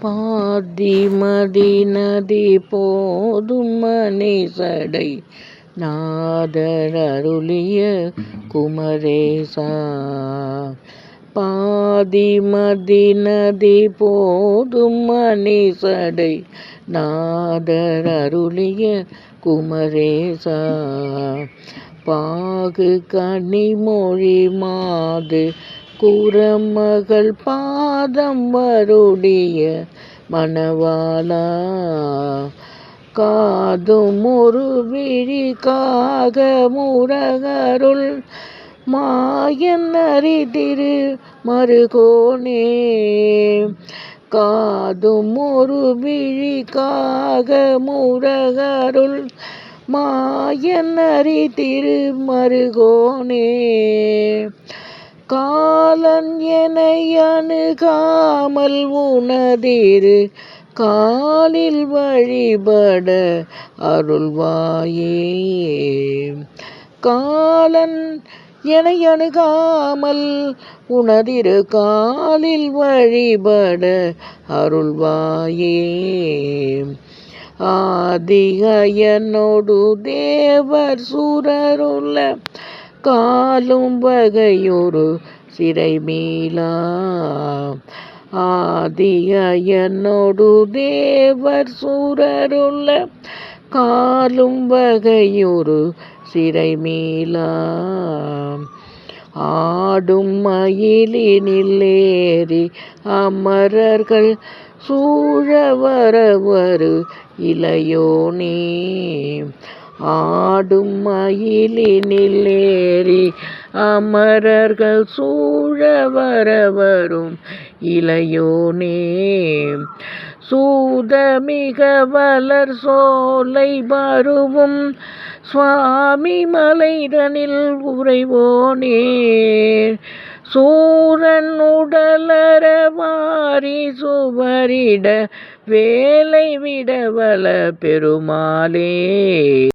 பாதி மதி நதி போதும் மணிசடை நாதர் அருளிய குமரேசா. பாதி மதி நதி போதும் மணிசடை நாதர் அருளிய குமரேசா. பாகு கனிமொழி மாது குரமகள் பாதம் வருடிய மணவாளா. காதும் ஒரு விழி காக முரகருள் மாயன் அறிதிரு மருகோனே. காதும் ஒரு விழி காக முரகருள் மாயன் அறிதிரு மருகோனே. காலன் எனை அணுகாமல் உனதிரு காலில் வழிபட அருள்வாயே. காலன் எனை அணுகாமல் உனதிரு காலில் வழிபட அருள்வாயே. ஆதிகயனொடு தேவர் சூரருள்ள காலும் வகையொரு சிறை மீளா. ஆதிகயனொடு தேவர் சூரருள்ள காலும் வகையொரு சிறை மீளா. ஆடும் மயிலினில் ஏறி அமரர்கள் சூழ வரவரு இளையோனே. ஆடும் மயிலினில் ஏறி அமரர்கள் சூழ வரவரும் இளையோனே. சூதமிக வளர் சோலை மருவும் சுவாமி மலைதனில் உறைவோனே. சூரன் உடலற வாரி சுவரிட வேலை விடவல பெருமாளே.